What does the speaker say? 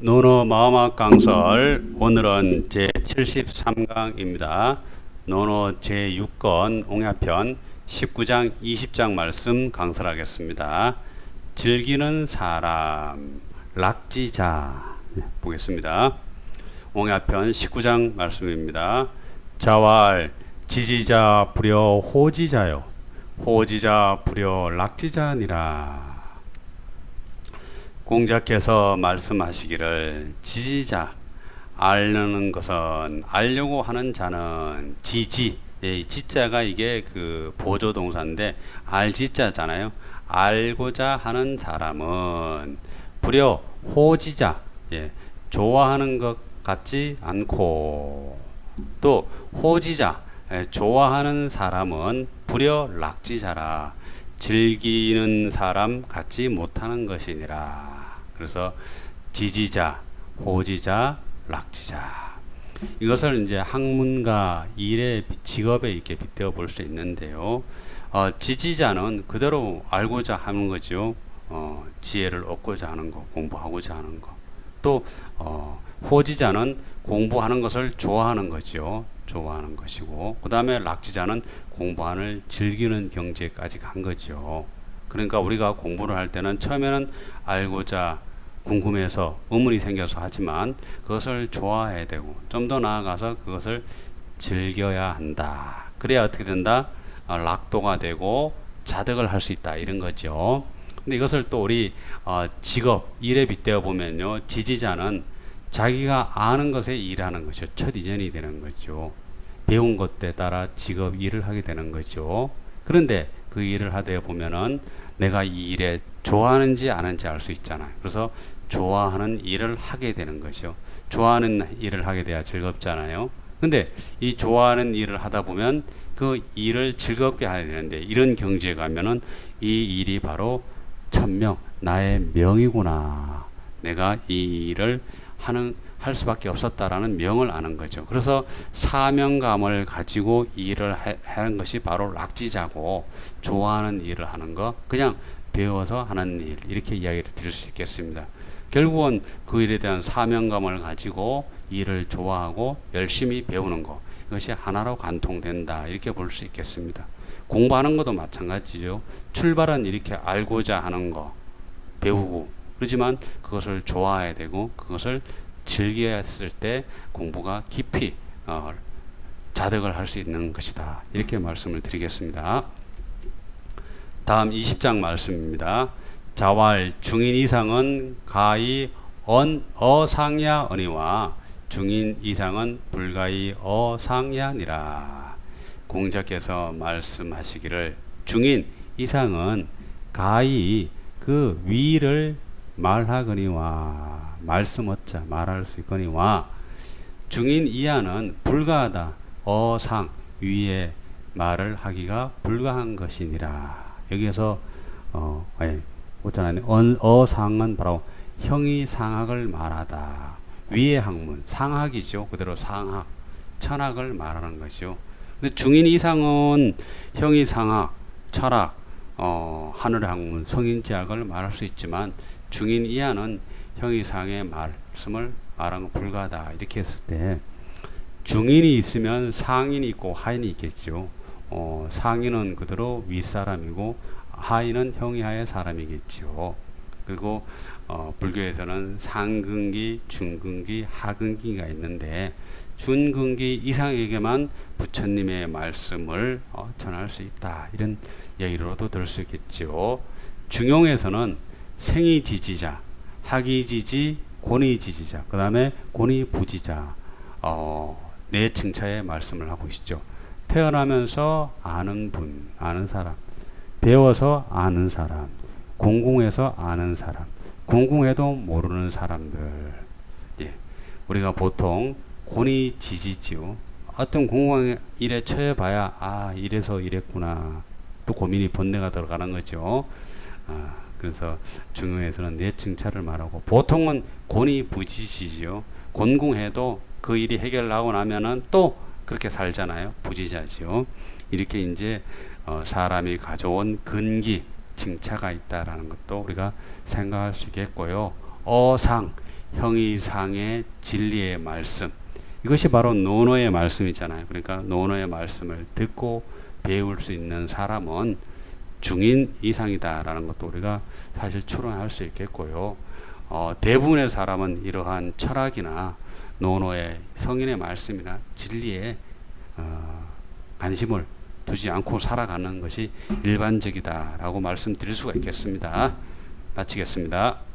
논어 마음학 강설 오늘은 제73강입니다. 논어 제6권 옹야편 19장 20장 말씀 강설하겠습니다. 즐기는 사람 락지자 보겠습니다. 옹야편 19장 말씀입니다. 자왈 지지자 불여 호지자요 호지자 불여 락지자니라. 공자께서 말씀하시기를 지지자 알려는 것은 알려고 하는 자는 지지 지자가 이게 그 보조 동사인데 알지자잖아요. 알고자 하는 사람은 불여 호지자 좋아하는 것 같지 않고 또 호지자 좋아하는 사람은 불여 락지자라 즐기는 사람 같지 못하는 것이니라. 그래서 지지자, 호지자, 락지자 이것을 이제 학문과 일의 직업에 이렇게 빗대어 볼 수 있는데요. 지지자는 그대로 알고자 하는 거죠. 지혜를 얻고자 하는 거, 공부하고자 하는 거. 또 호지자는 공부하는 것을 좋아하는 거죠. 좋아하는 것이고, 그 다음에 락지자는 공부하는 즐기는 경지까지 간 거죠. 그러니까 우리가 공부를 할 때는 처음에는 알고자 궁금해서 의문이 생겨서 하지만 그것을 좋아해야 되고 좀 더 나아가서 그것을 즐겨야 한다. 그래야 어떻게 된다? 락도가 되고 자득을 할 수 있다 이런 거죠. 근데 이것을 또 우리 직업 일에 빗대어 보면요, 지지자는 자기가 아는 것에 일하는 것이죠. 첫 이전이 되는 거죠. 배운 것에 따라 직업 일을 하게 되는 거죠. 그런데 그 일을 하다 보면은 내가 이 일에 좋아하는지 아는지 알 수 있잖아요. 그래서 좋아하는 일을 하게 되는 거죠. 좋아하는 일을 하게 돼야 즐겁잖아요. 근데 이 좋아하는 일을 하다 보면 그 일을 즐겁게 해야 되는데 이런 경지에 가면은 이 일이 바로 천명, 나의 명이구나. 내가 이 일을 할 수밖에 없었다라는 명을 아는 거죠. 그래서 사명감을 가지고 일을 하는 것이 바로 락지자고, 좋아하는 일을 하는 거, 그냥 배워서 하는 일, 이렇게 이야기를 드릴 수 있겠습니다. 결국은 그 일에 대한 사명감을 가지고 일을 좋아하고 열심히 배우는 거, 이것이 하나로 관통된다, 이렇게 볼 수 있겠습니다. 공부하는 것도 마찬가지죠. 출발은 이렇게 알고자 하는 거, 배우고, 그렇지만 그것을 좋아해야 되고 그것을 즐겨야 했을 때 공부가 깊이 자득을 할 수 있는 것이다. 이렇게 말씀을 드리겠습니다. 다음 20장 말씀입니다. 자왈 중인 이상은 가히 어상야 언니와 중인 이상은 불가히 어상야니라. 공자께서 말씀하시기를 중인 이상은 가히 그 위를 말하거니와 말씀 얻자 말할 수 있거니와 중인 이하는 불가하다 어상 위에 말을 하기가 불가한 것이니라. 여기에서 어상은 바로 형이상학을 말하다. 위의 학문 상학이죠. 그대로 상학 천학을 말하는 것이죠. 근데 중인 이상은 형이상학 철학 하늘의 학문 성인지학을 말할 수 있지만 중인 이하는 형이상의 말씀을 말하는 건 불가하다. 이렇게 했을 때 중인이 있으면 상인이 있고 하인이 있겠죠. 상인은 그대로 윗사람이고 하인은 형이하의 사람이겠죠. 그리고 불교에서는 상근기, 중근기, 하근기가 있는데 중근기 이상에게만 부처님의 말씀을 전할 수 있다. 이런 얘기로도 들을 수 있겠죠. 중용에서는 생이지지자, 학이지지, 권위지지자, 그 다음에 권위부지자 네 층차의 말씀을 하고 있죠. 태어나면서 아는 분, 아는 사람, 배워서 아는 사람, 공공해서 아는 사람, 공공해도 모르는 사람들. 우리가 보통 권위지지지요. 어떤 공공한 일에 처해봐야 이래서 이랬구나. 또 고민이 번뇌가 들어가는 거죠. 그래서 중용에서는 네 층차를 말하고 보통은 권위부지지죠. 곤궁해도 그 일이 해결나고 나면은 또 그렇게 살잖아요. 부지자죠. 이렇게 이제 사람이 가져온 근기 징차가 있다라는 것도 우리가 생각할 수 있겠고요. 어상 형이상의 진리의 말씀, 이것이 바로 노노의 말씀이잖아요. 그러니까 노노의 말씀을 듣고 배울 수 있는 사람은 중인 이상이다라는 것도 우리가 사실 추론할 수 있겠고요. 대부분의 사람은 이러한 철학이나 노노의 성인의 말씀이나 진리에 관심을 두지 않고 살아가는 것이 일반적이다라고 말씀드릴 수가 있겠습니다. 마치겠습니다.